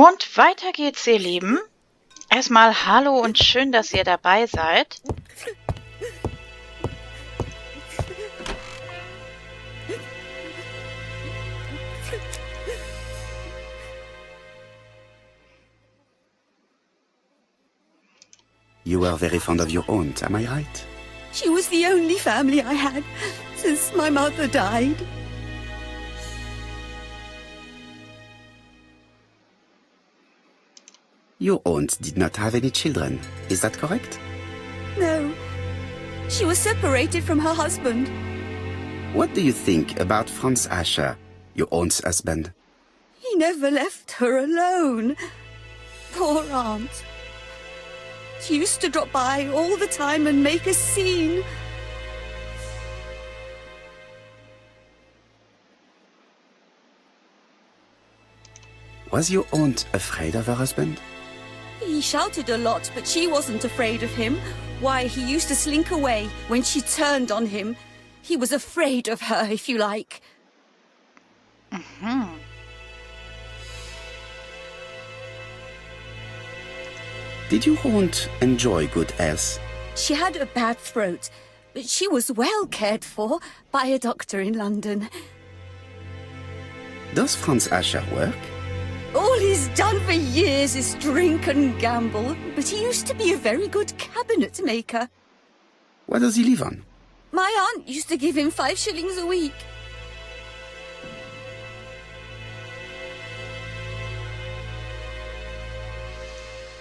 Und weiter geht's, ihr Lieben. Erstmal hallo und schön, dass ihr dabei seid. You were very fond of your aunt, am I right? She was the only family I had since my mother died. Your aunt did not have any children, is that correct? No. She was separated from her husband. What do you think about Franz Ascher, your aunt's husband? He never left her alone. Poor aunt. She used to drop by all the time and make a scene. Was your aunt afraid of her husband? He shouted a lot, but she wasn't afraid of him. Why, he used to slink away when she turned on him. He was afraid of her, if you like. Did your aunt enjoy good health? She had a bad throat, but she was well cared for by a doctor in London. Does Franz Ascher work? All he's done for years is drink and gamble, but he used to be a very good cabinet maker. What does he live on? My aunt used to give him 5 shillings a week.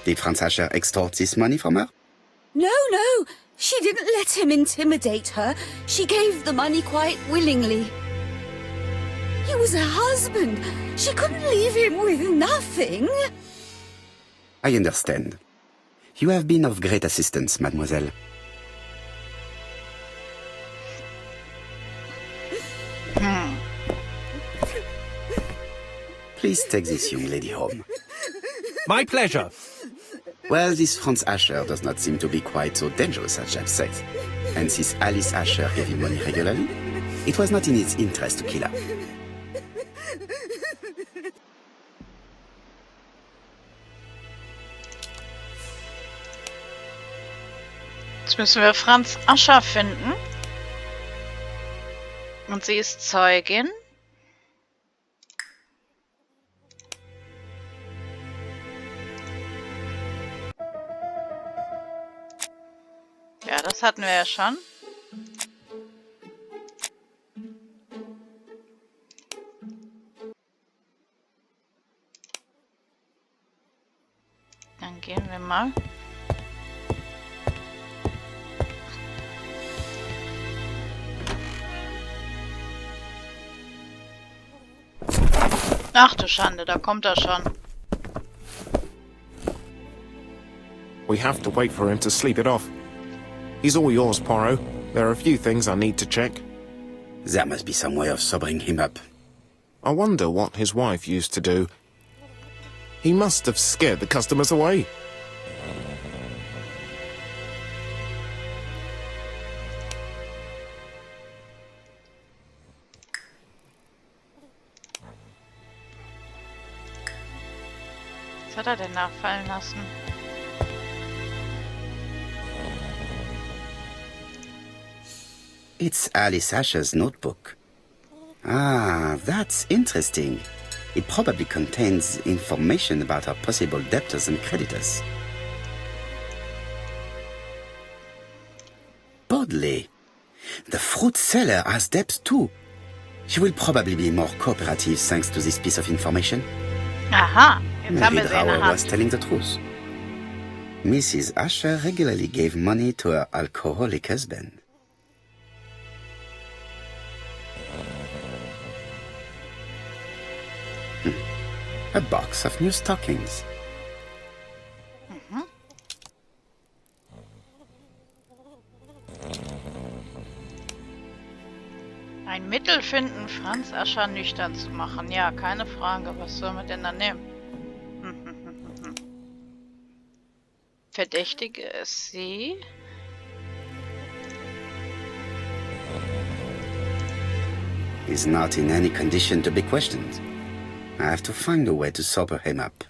Did Franz Ascher extort this money from her? No, she didn't let him intimidate her. She gave the money quite willingly. He was her husband. She couldn't leave him with nothing. I understand. You have been of great assistance, mademoiselle. Please take this young lady home. My pleasure. Well, this Franz Ascher does not seem to be quite so dangerous as Jeff says. And since Alice Ascher gave him money regularly, it was not in his interest to kill her. Jetzt müssen wir Franz Ascher finden. Und sie ist Zeugin. Ja, das hatten wir ja schon. Dann gehen wir mal. Ach du Schande, da kommt er schon. We have to wait for him to sleep it off. He's all yours, Poirot. There are a few things I need to check. There must be some way of sobering him up. I wonder what his wife used to do. He must have scared the customers away. Was hat er denn nachfallen lassen? It's Alice Ascher's notebook. Ah, that's interesting. It probably contains information about her possible debtors and creditors. Bodley. The fruit seller has debts too. She will probably be more cooperative thanks to this piece of information. Aha, jetzt haben Mary wir sie in der Drower was Hand. telling the truth. Mrs. Ascher regularly gave money to her alcoholic husband. A box of new stockings. Ein Mittel finden, Franz Ascher nüchtern zu machen. Ja, keine Frage. Was sollen wir denn da nehmen? Verdächtige ist sie. He's not in any condition to be questioned. I have to find a way to sober him up.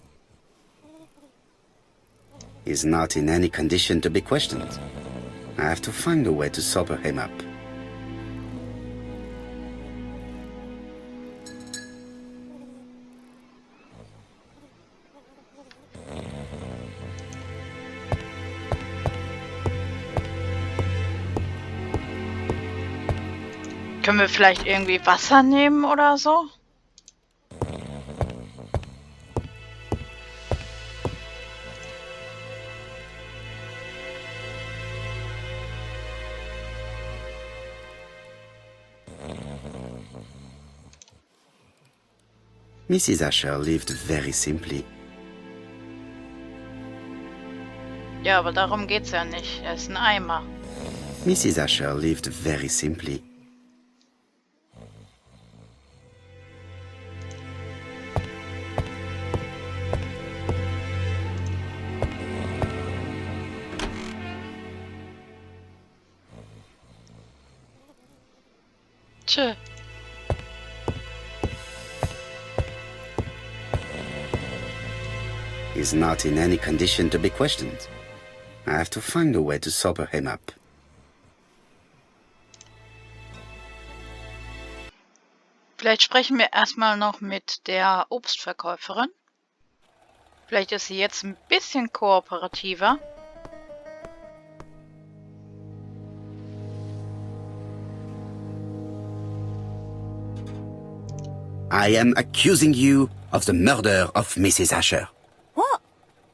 He's not in any condition to be questioned. I have to find a way to sober him up. Können wir vielleicht irgendwie Wasser nehmen oder so? Mrs. Asher lived very simply. Ja, aber darum geht's ja nicht. Er ist ein Eimer. Mrs. Asher lived very simply. Tschö. He's not in any condition to be questioned. I have to find a way to sober him up. Vielleicht sprechen wir erstmal noch mit der Obstverkäuferin. Vielleicht ist sie jetzt ein bisschen kooperativer. I am accusing you of the murder of Mrs. Asher. What?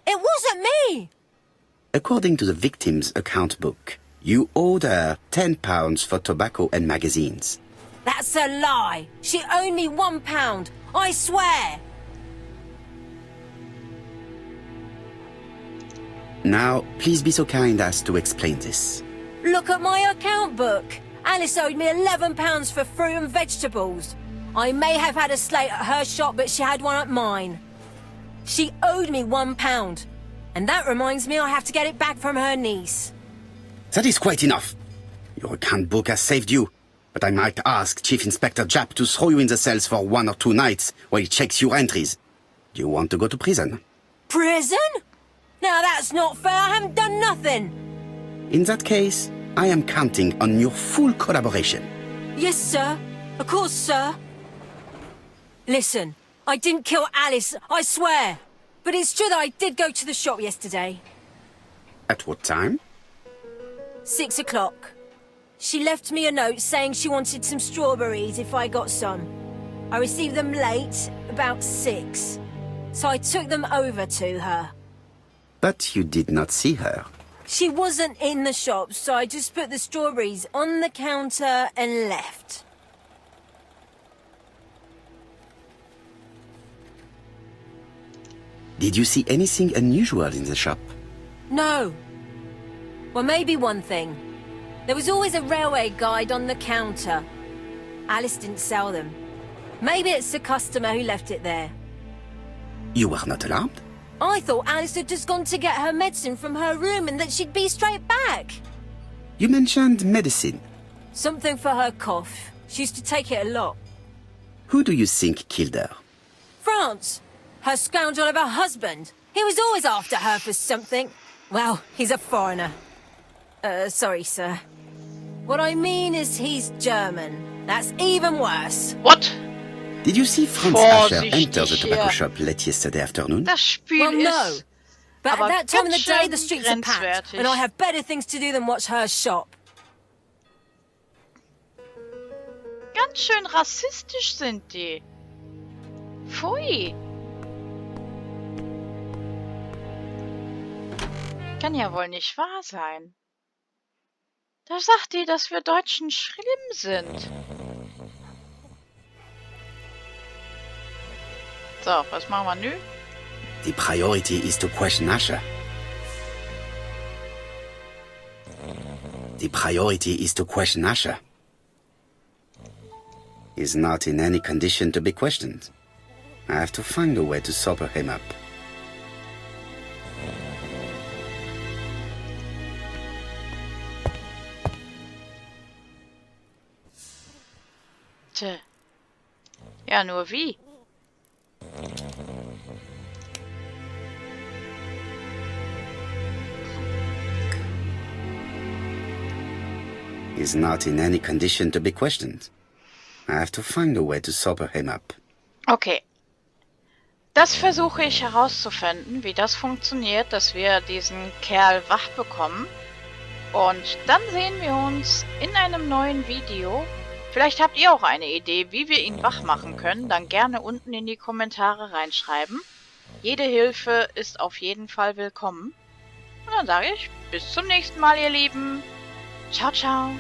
It wasn't me! According to the victim's account book, you owed her £10 for tobacco and magazines. That's a lie. She owed me £1. I swear. Now, please be so kind as to explain this. Look at my account book. Alice owed me £11 for fruit and vegetables. I may have had a slate at her shop, but she had one at mine. She owed me £1. And that reminds me I have to get it back from her niece. That is quite enough. Your account book has saved you, but I might ask Chief Inspector Japp to throw you in the cells for 1 or 2 nights while he checks your entries. Do you want to go to prison? Prison? Now that's not fair. I haven't done nothing. In that case, I am counting on your full collaboration. Yes, sir. Of course, sir. Listen, I didn't kill Alice, I swear. But it's true that I did go to the shop yesterday. At what time? 6 o'clock. She left me a note saying she wanted some strawberries if I got some. I received them late, about 6. So I took them over to her. But you did not see her. She wasn't in the shop, so I just put the strawberries on the counter and left. Did you see anything unusual in the shop? No. Well, maybe one thing. There was always a railway guide on the counter. Alice didn't sell them. Maybe it's the customer who left it there. You were not alarmed? I thought Alice had just gone to get her medicine from her room and that she'd be straight back. You mentioned medicine. Something for her cough. She used to take it a lot. Who do you think killed her? France. Her scoundrel of a husband. He was always after her for something. Well, he's a foreigner. Sorry, sir. What I mean is he's German. That's even worse. What? Did you see Franz Asher Vorsichtig enter the tobacco hier. shop late yesterday afternoon? Das Spiel Well, no. ist But at aber that time of the ganz day, schön the streets are packed, grenzwertig. and I have better things to do than watch her shop. Ganz schön rassistisch sind die. Pfui. Kann ja wohl nicht wahr sein. Da sagt die, dass wir Deutschen schlimm sind. So, was machen wir nun? The priority is to question Asher. The priority is to question Asher. He's not in any condition to be questioned. I have to find a way to sober him up. Tja. Ja, nur wie? He's not in any condition to be questioned. I have to find a way to sober him up. Okay. Das versuche ich herauszufinden, wie das funktioniert, dass wir diesen Kerl wach bekommen. Und dann sehen wir uns in einem neuen Video. Vielleicht habt ihr auch eine Idee, wie wir ihn wach machen können. Dann gerne unten in die Kommentare reinschreiben. Jede Hilfe ist auf jeden Fall willkommen. Und dann sage ich, bis zum nächsten Mal, ihr Lieben. Ciao, ciao.